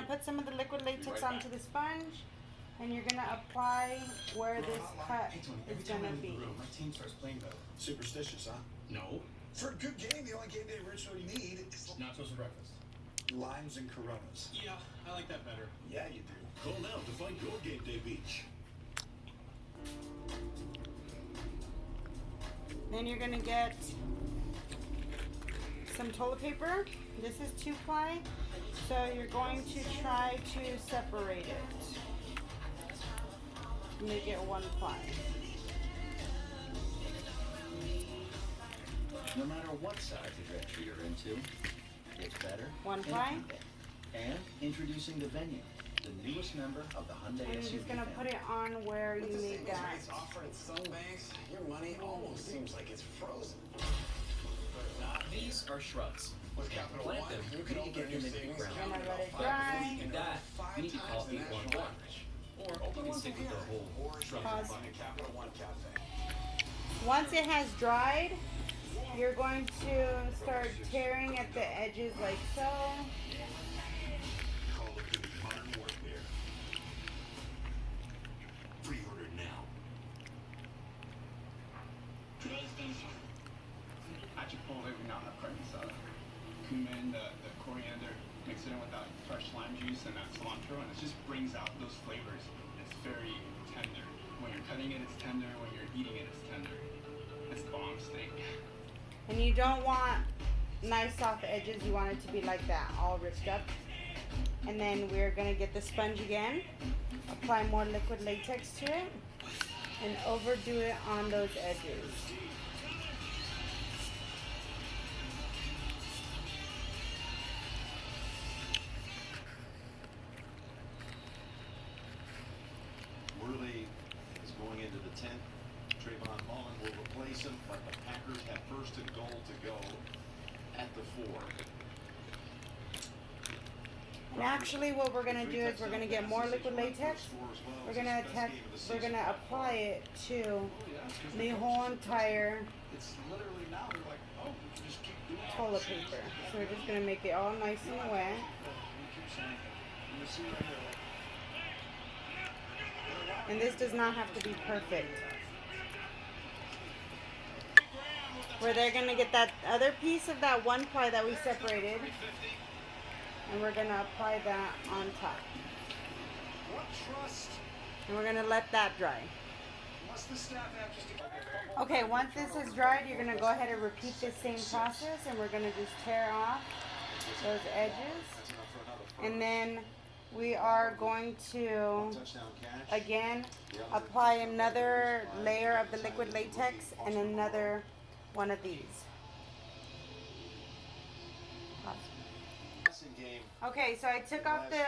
put some of the liquid latex onto the sponge, and you're gonna apply where this cut is gonna be. My team starts playing better. Superstitious, huh? No. For a good game, the only game day ritual you need is Nachos for breakfast. limes and Coronas. Yeah, I like that better. Yeah, you do. Call now to find your game day beach. Then you're gonna get some toilet paper. This is 2-ply, so you're going to try to separate it. Make it 1-ply. No matter what size adventure you're into, it's better. 1-ply. And introducing the Venue, the newest member of the Hyundai And you're SUV just gonna put family. it on where you made that. Rates offered at some banks, your money almost seems like it's frozen. These are shrubs. With Capital Plant One, them. you can open Get your in the savings ground. account Gonna in let about it 5 dry. minutes. And that, Five you need to times call the 811. national average. Or you can stick with the whole Or shrub. Pause. find a Capital One cafe. Once it has dried, you're going to start tearing at the edges like so. Call of Duty Modern Warfare. Pre-order now. I Chipotle, we now have carne asada. Cumin, the coriander, mix it in with that fresh lime juice and that cilantro, and it just brings out those flavors. It's very tender. When you're cutting it, it's tender. When you're eating it, it's tender. It's the bomb steak. And you don't want nice soft edges, you want it to be like that, all ripped up. And then we're gonna get the sponge again, apply more liquid latex to it, and overdo it on those edges. Worley is going into the 10th. Trayvon Mullen will replace him, but the Packers have first and goal to go at the 4. And actually what we're gonna do is we're gonna get more liquid latex. We're gonna apply it to the whole entire It's literally now, they're like, oh, we can just keep doing it. toilet paper. So we're just gonna make it all nice and wet. You keep saying, you see right here, like, And this does not have to be perfect. Where they're gonna get that other piece of that 1-ply that we separated, and we're gonna apply that on top. what trust And we're gonna let that dry. must the staff have just to Okay, once this is dried, you're gonna go ahead and repeat the same process, and we're gonna just tear off those edges. And then we are going to, Touchdown cash. again, apply another layer of the liquid latex and another one of these. Passing game. Okay, so I took off the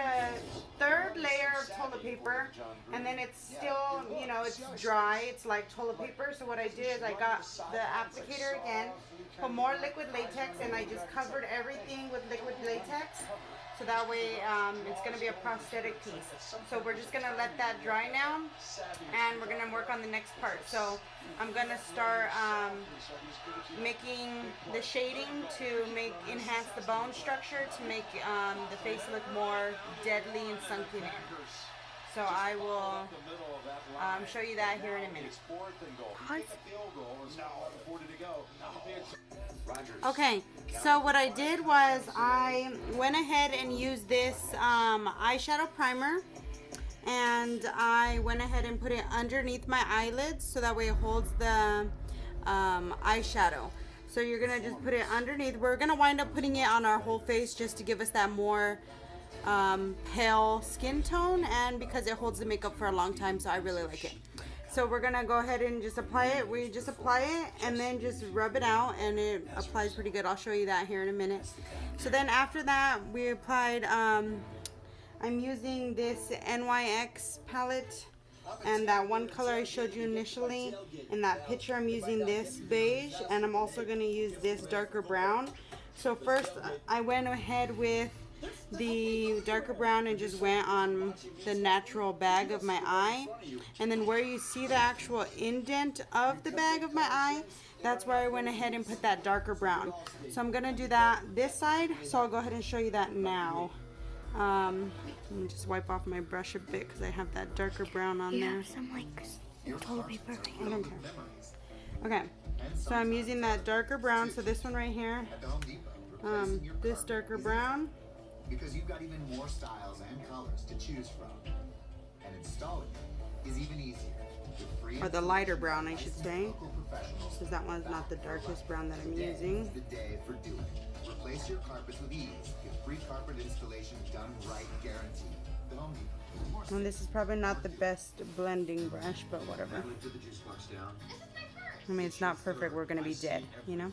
third layer of toilet paper, and then it's still, you know, it's dry. It's like toilet paper. So what I did is I got the applicator again, put more liquid latex, and I just covered everything with liquid latex. So that way it's going to be a prosthetic piece. So we're just going to let that dry now, and we're going to work on the next part. So I'm going to start making the shading to enhance the bone structure, to make the face look more deadly and sunken in. So I will show you that here in a minute. Okay, so what I did was I went ahead and used this eyeshadow primer, and I went ahead and put it underneath my eyelids so that way it holds the eyeshadow. So you're gonna just put it underneath. We're gonna wind up putting it on our whole face just to give us that more pale skin tone, and because it holds the makeup for a long time, so I really like it. So we're gonna go ahead and just apply it. We just apply it and then just rub it out, and it applies pretty good. I'll show you that here in a minute. So then after that, we applied, I'm using this NYX palette, and that one color I showed you initially. In that picture, I'm using this beige, and I'm also gonna use this darker brown. So first, I went ahead with the darker brown and just went on the natural bag of my eye, and then where you see the actual indent of the bag of my eye, that's where I went ahead and put that darker brown. So I'm gonna do that this side, so I'll go ahead and show you that now. Let me just wipe off my brush a bit because I have that darker brown on You there. have some like toilet paper. I don't care. Okay, so I'm using that darker brown. So this one right here, this darker brown. Because you've got even more styles and colors to choose from. And installing it is even easier. With free Or the lighter brown, I should licensed say. local professionals. Because that one's not the darkest brown that I'm using. Today is the day for doing it. Replace your carpets with ease. Get free carpet installation done right guaranteed. The Home Depot. And this is probably not the best blending brush, but whatever. Put the juice box down. I mean, it's not perfect. We're gonna be dead, you know?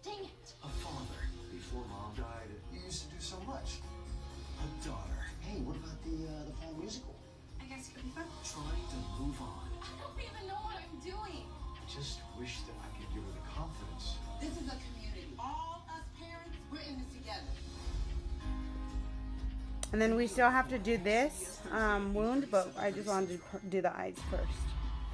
Dang it. A father. Before mom died, you used to do so much. A daughter. Hey, what about the fall musical? I guess you can. Trying to move on. I don't even know what I'm doing. I just wish that I could give her the confidence. This is a community. All us parents, we're in this together. And then we still have to do this wound, but I just wanted to do the eyes first.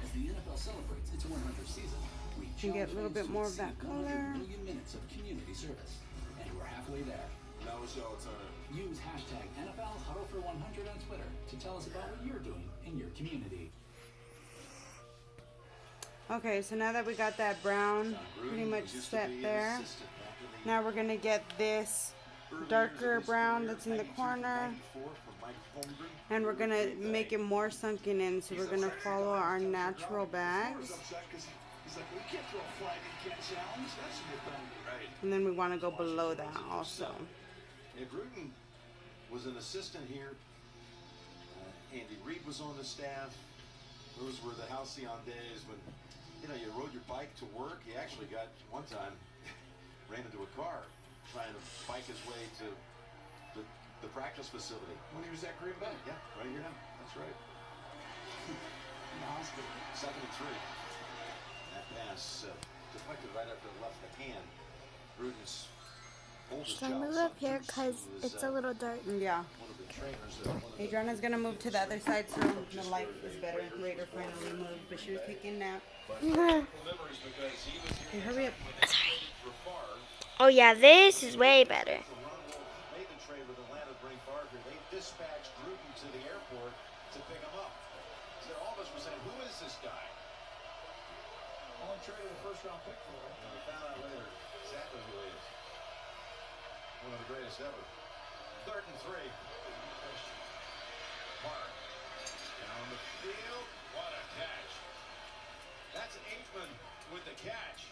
As the NFL celebrates its 100th season, we You get a little bit more of that color. 100 million minutes of community service. And we're halfway there. Now it's your turn. Use hashtag NFL Huddle for 100 on Twitter to tell us about what you're doing in your community. Okay, so now that we got that brown pretty much set there, now we're gonna get this darker brown that's in the corner, and we're gonna make it more sunken in. So we're gonna follow our natural bags, He's like, we can't throw a flag and can't challenge. That's what we're done. Right. and then we want to go below that also. Yeah, Gruden was an assistant here. Andy Reid was on the staff. Those were the halcyon days when, you know, you rode your bike to work. He actually got, one time, ran into a car trying to bike his way to the practice facility. When he was at Green Bay. Yeah, right here. That's right. In the hospital. 2nd and 3. That pass deflected right after the left the hand. Gruden's oldest Should I child, move son, up here Juice, because who was, it's a little dark? Yeah. one of the trainers, one of the Adriana's gonna move to the other side so the light is better. Raider finally moved, but she was taking a nap. Okay, hurry up. Sorry. Oh yeah, this is way better. made the trade with Atlanta to bring Favre. They dispatched Gruden to the airport to pick him up. So all of us were saying, who is this guy? Only traded a first-round pick for him. And we found out later exactly who he is. One of the greatest ever. 3rd and 3. Mark. Down the field. What a catch. That's Aikman with the catch.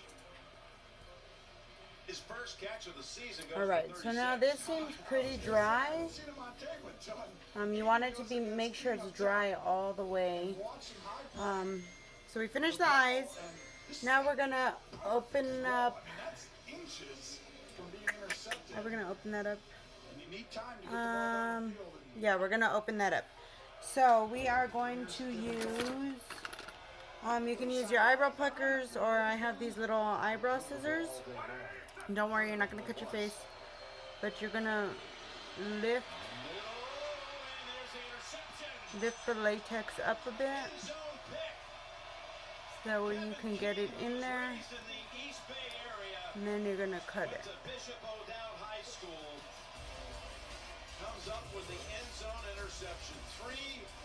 His first catch of the season goes All right, for so now 36. this seems pretty dry. You want it to be, make sure it's dry all the way. So we finished the eyes. Now we're gonna open up. Are we gonna open that up? Yeah, we're gonna open that up. So we are going to use. You can use your eyebrow pluckers, or I have these little eyebrow scissors. Don't worry, you're not gonna cut your face, but you're gonna lift the latex up a bit, so that way you can get it in there, and then you're gonna cut it. Bishop O'Dowd High School comes up with the end zone interception. 3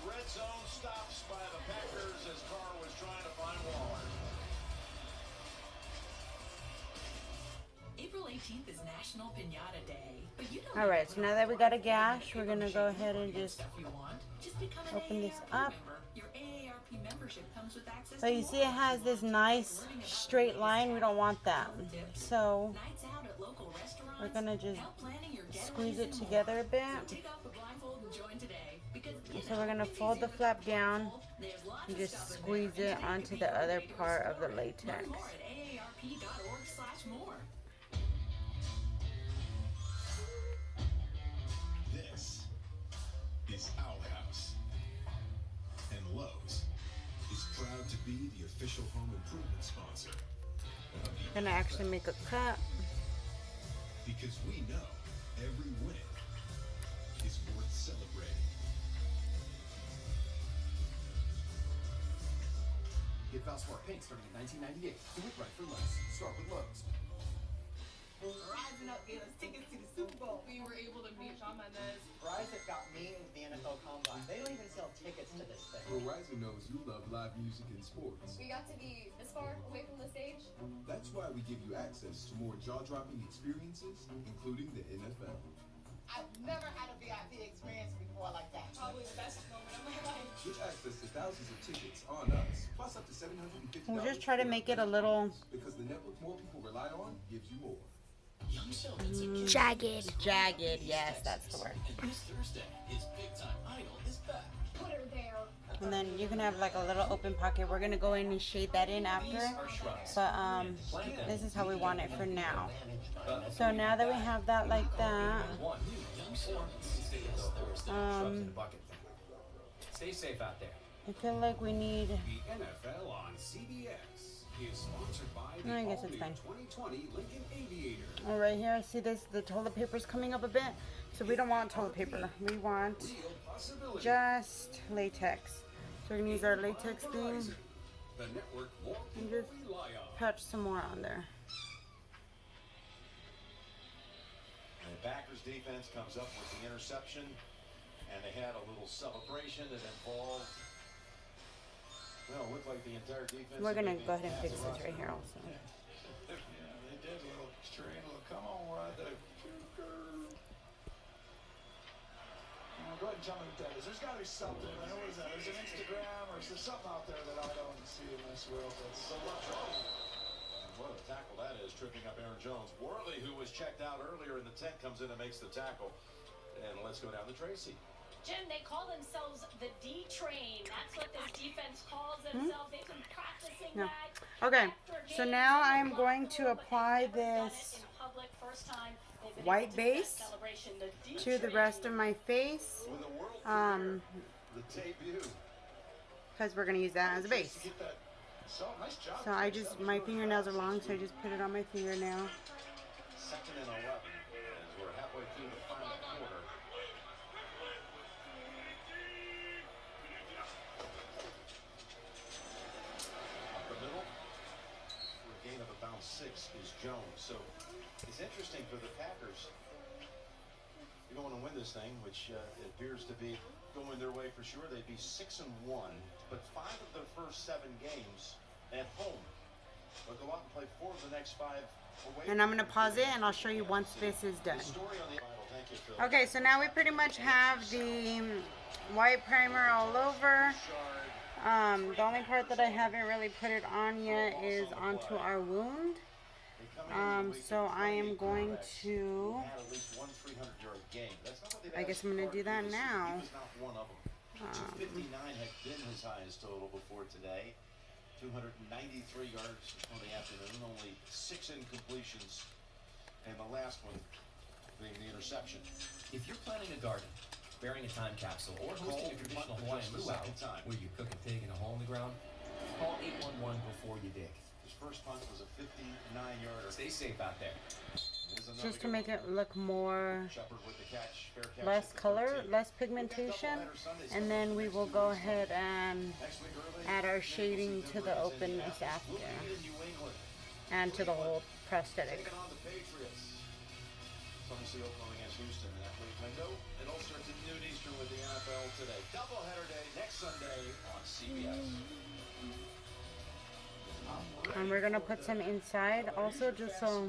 red zone stops by the Packers as Carr was trying to find Waller. April 18th is National Piñata Day, but you don't All right, so now that we got a gash, we're gonna go ahead and just if you want. Just become an open this AARP up. member. Your AARP membership comes with access So to you see it has this nice straight line. We don't want that. So nights out at local restaurants. we're gonna just help planning your squeeze getaways it and together a bit. more. Take off the blindfold and join today because So we're gonna fold the flap down there's lots and of just stuff in squeeze there. it onto the other part of the latex. Learn more at aarp.org/more. This is Owl House. And Lowe's is proud to be the official home improvement sponsor of the Gonna actually make a cut. because we know every win is worth celebrating. Get Valspar paint starting in 1998. Do it right for less. Start with Lowe's. Rising up gave us tickets to the Super Bowl. We were able to meet Shawn Mendes. Rise tickets to this thing. Verizon knows you love live music and sports. We got to be this far away from the stage. That's why we give you access to more jaw-dropping experiences, including the NFL. I've never had a VIP experience before like that. Probably the best moment of my life. Get access to thousands of tickets on us, plus up to $750. We'll just try to make it a little because the network more people rely on gives you more. Jagged. Jagged, yes, that's the word. And this Thursday, his big time idol is back. Put her there. And then you can have like a little open pocket. We're gonna go in and shade that in after. But this is how we want it for now. So now that we have that like that, Stay safe out there. I feel like we need. The NFL on CBS is sponsored by the I guess it's fine. 2020 Lincoln Aviator. Oh, right here, see this? The toilet paper's coming up a bit. So we don't want toilet paper. We want just latex. So we're gonna use our latex thing The network more and people just rely on. patch some more on there. And the Packers defense comes up with the interception, and they had a little celebration that involved. Well, it looked like the entire defense. We're gonna go ahead and fix this right here also. Yeah, they did a little train, a little come on, ride that. Go ahead and tell me what that is. There's got to be something. What is that? Is it Instagram or is there something out there that I don't see in this world? That's so much. And what a tackle that is, tripping up Aaron Jones. Worley, who was checked out earlier in the tent, comes in and makes the tackle. And let's go down to Tracy. Jim, they call themselves the D Train. That's what this defense calls themselves. They've been practicing No. that. Okay, so now I'm going to apply this white base to the rest of my face, because we're going to use that as a base. So I just, my fingernails are long, so I just put it on my fingernail. 2nd and 11 as we're halfway through the final quarter. Up the middle, for a gain of about 6 is Jones. So it's interesting for the Packers. They're going to win this thing, which appears to be going their way for sure. They'd be 6-1, but 5 of their first 7 games at home. They'll go out and play 4 of the next 5 away. And I'm going to pause it and I'll show you once this is done. Okay, so now we pretty much have the white primer all over. The only part that I haven't really put it on yet is onto our wound. So I am going to, I guess I'm going to do that now. 259 had been his highest total before today. 293 yards on the afternoon, only 6 incompletions, and the last one being the interception. If you're planning a garden, burying a time capsule, or hosting a traditional Hawaiian luau where you cook a pig in a hole in the ground, call 811 before you dig. His first punt was a 59-yarder. Stay safe out there. Just to make it look more, less color, less pigmentation, and then we will go ahead and add our shading to the openness after, and to the whole prosthetic. Obviously Oakland against Houston in that week window. It all starts at noon Eastern with the NFL today. Doubleheader day next Sunday on CBS. And we're gonna put some inside also, just so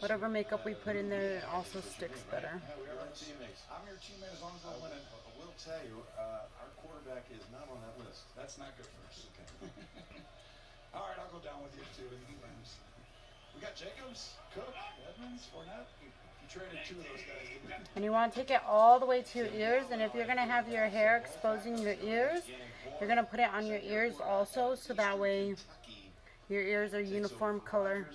whatever makeup we put in there also sticks better. I'm your teammate as long as I'm winning. I will tell you, our quarterback is not on that list. That's not good for us. Okay. All right, I'll go down with you too. He wins. We got Jacobs, Cook, Edmonds, Fournette. You traded 2 of those guys, didn't you? And you want to take it all the way to your ears, and if you're gonna have your hair exposing your ears, you're gonna put it on your ears also, so that way your ears are uniform color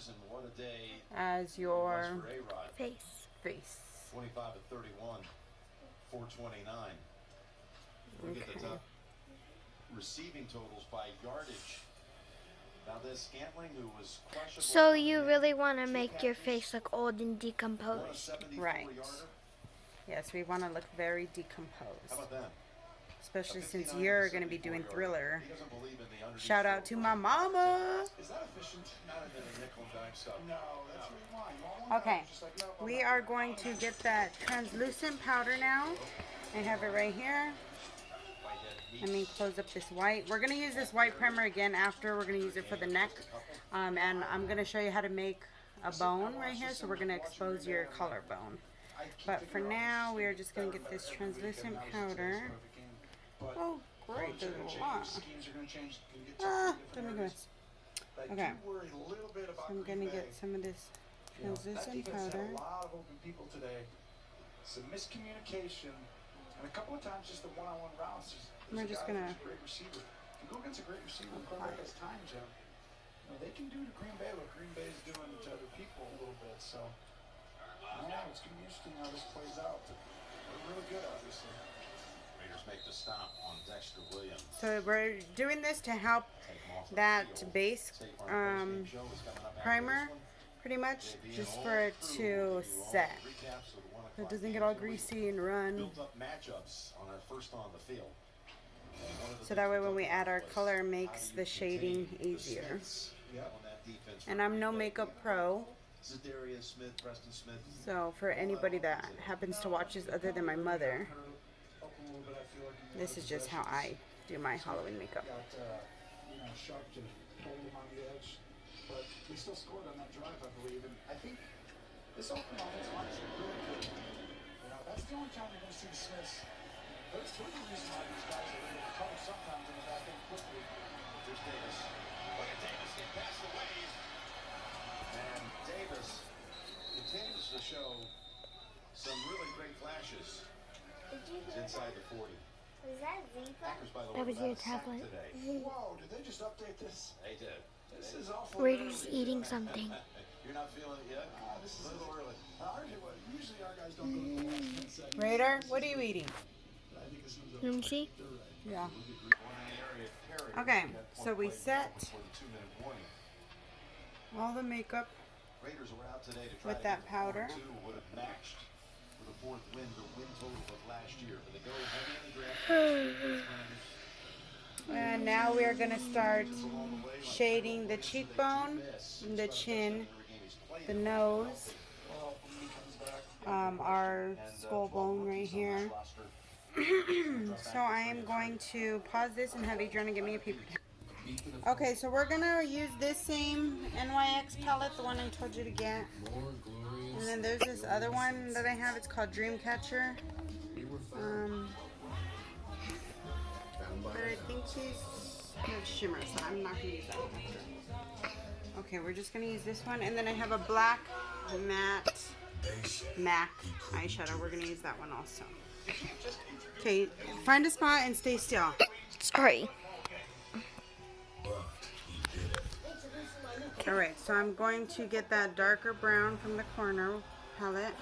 as your face. 25 to 31, 429. Look at the top receiving totals by yardage. Valdez Scantling, who was questionable. So you really want to make your face look old and decomposed. Right. Yes, we want to look very decomposed. How about that? Especially since you're going to be doing Thriller. Shout out to my mama. Is that efficient? Not a nickel and dime stuff. No, that's what you want. Okay, we are going to get that translucent powder now. I have it right here. Let me close up this white. We're going to use this white primer again after. We're going to use it for the neck. And I'm going to show you how to make a bone right here. So we're going to expose your collarbone. But for now, we are just going to get this translucent powder. Oh, great. There's a lot. Let me go. Okay. So I'm going to get some of this translucent powder. A lot of open people today. Some miscommunication. And a couple of times just the one-on-one routes. We're just going to... Great receiver. If you go against a great receiver, quarterback has time, Jim. You know, they can do to Green Bay what Green Bay is doing to other people a little bit. So, yeah, it's going to be interesting how this plays out. They're really good, obviously. Raiders make the stop on Dexter Williams. So we're doing this to help that base primer, pretty much, just for it to set. So it doesn't get all greasy and run. Built up matchups on our first on the field. So that way when we add our color, it makes the shading easier. And I'm no makeup pro. Zadarius Smith, Preston Smith. So for anybody that happens to watch this other than my mother, this is just how I do my Halloween makeup. You know, sharp to hold him on the edge. But we still scored on that drive, I believe. And I think this open offensive line is really good. You know, that's the only time you're going to see the Smiths. There's two reasons why these guys are able to cover sometimes in the back end quickly. There's Davis. Look at Davis get past the waves. And Davis continues to show some really great flashes. It's inside the 40. Was that Ziva? That was your tablet. Whoa, did they just update this? They did. This is awful. Raiders eating something. You're not feeling it yet? This is a little early. Usually our guys don't go to the last 10 seconds. Raider, what are you eating? Let me see. Yeah. Okay, so we set all the makeup Raiders were out today to try with that powder. would have matched for the fourth win, the win total of last year. But they go heavy in the draft. And now we are going to start shading the cheekbone, the chin, the nose, our skull bone right here. So I am going to pause this and have Adriana give me a paper towel. Okay, so we're going to use this same NYX palette, the one I told you to get. And then there's this other one that I have. It's called Dreamcatcher. But I think these have shimmer, so I'm not going to use that one after. Okay, we're just going to use this one. And then I have a black matte MAC eyeshadow. We're going to use that one also. Okay, find a spot and stay still. Sorry. Alright, so I'm going to get that darker brown from the corner palette.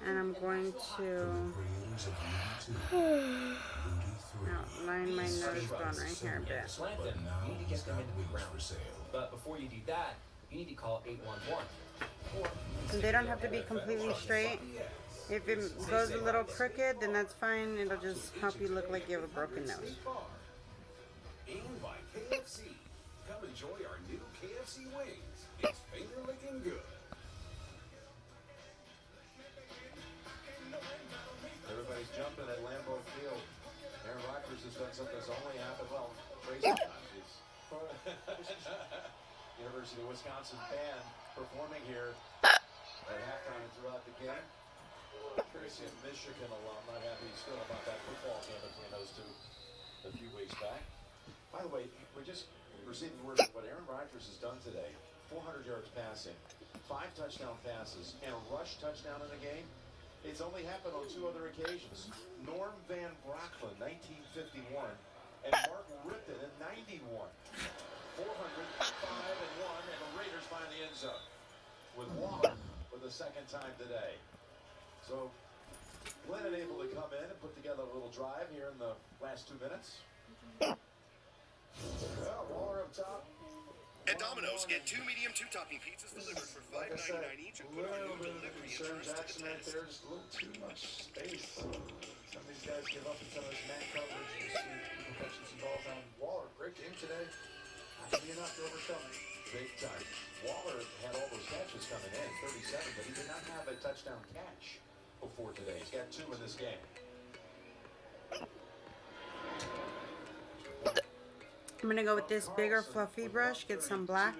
And I'm going to outline my nose bone right here a bit. Slant them. You need to get them into the ground. But before you do that, you need to call 811. And they don't have to be completely straight. If it goes a little crooked, then that's fine. It'll just help you look like you have a broken nose. And by KFC. Come enjoy our new KFC wings. It's finger licking good. Everybody's jumping at Lambeau Field. Aaron Rodgers has done something that's only happened, well, crazy times. University of Wisconsin band performing here at halftime and throughout the game. Curious if Michigan alum, not happy still about that football game between those two a few weeks back. By the way, we're receiving word of what Aaron Rodgers has done today. 400 yards passing, 5 touchdown passes, and a rush touchdown in the game. It's only happened on 2 other occasions. Norm Van Brocklin, 1951, and Mark Ripton in 91. 400, 5 and 1, and the Raiders find the end zone with Waller for the second time today. So Glennon able to come in and put together a little drive here in the last 2 minutes. Well, Waller up top. At Domino's, get 2 medium 2-topping pizzas delivered for $5.99 each and put our new delivery insurance to the test. There's a little too much space. Some of these guys give up in some of this man coverage. You see people catching some balls on Waller. Great game today. Not going to be enough to overcome it. Big time. Waller had all those catches coming in, 37, but he did not have a touchdown catch before today. He's got 2 in this game. I'm gonna go with this bigger fluffy brush, get some black.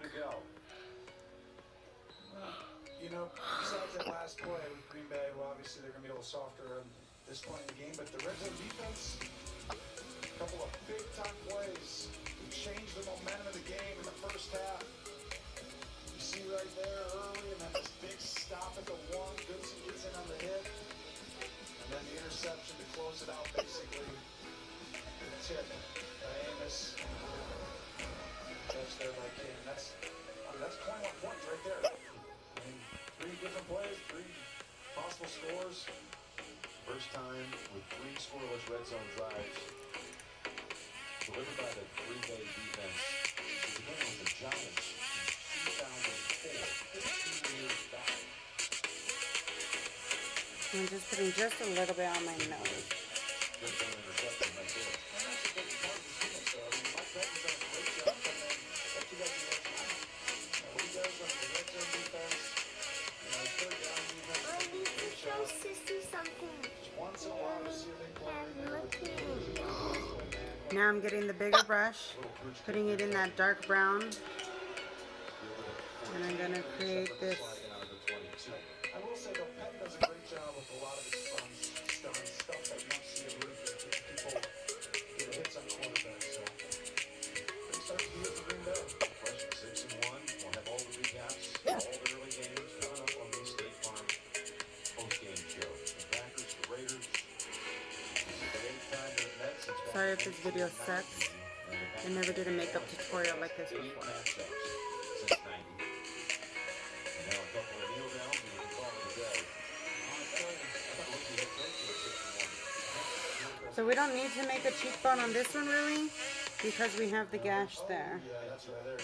You know, besides that last play with Green Bay, well, obviously they're going to be a little softer at this point in the game, but the red zone defense, a couple of big-time plays to change the momentum of the game in the first half. You see right there early, and then this big stop at the one. Goodson gets in on the hit, and then the interception to close it out, basically. The tip by Amos. Catch there by King. That's 21 points right there. I mean, 3 different plays, 3 possible scores. First time with 3 scoreless red zone drives delivered by the Green Bay defense. It began with the Giants in 2004, 15 years back. I'm just putting just a little bit on my nose. Red zone interception right there. And that's a big part of this defense, though. I mean, Mike Beckman's done a great job, and then I bet you guys can watch him. What he does on the red zone defense, you know, third down defense. I need to show Sissy something. Once in a while, you see a big player in there. Now I'm getting the bigger brush, putting it in that dark brown, and I'm gonna create this. I will say, though, Penn does a great job with a lot of his fun stuff that you don't see in people get hits on quarterbacks. So they start to do it for Green Bay. Fresh 6-1. We'll have all the recaps, all the early games coming up on the State Farm post-game show. The Packers, the Raiders. This is the 8th time they've met since Sorry if this video sucks. I never did a makeup tutorial like this before. since 90. And now a couple of kneel downs and we can call it a day. So we don't need to make a cheekbone on this one really, because we have the gash there. Yeah, that's right there.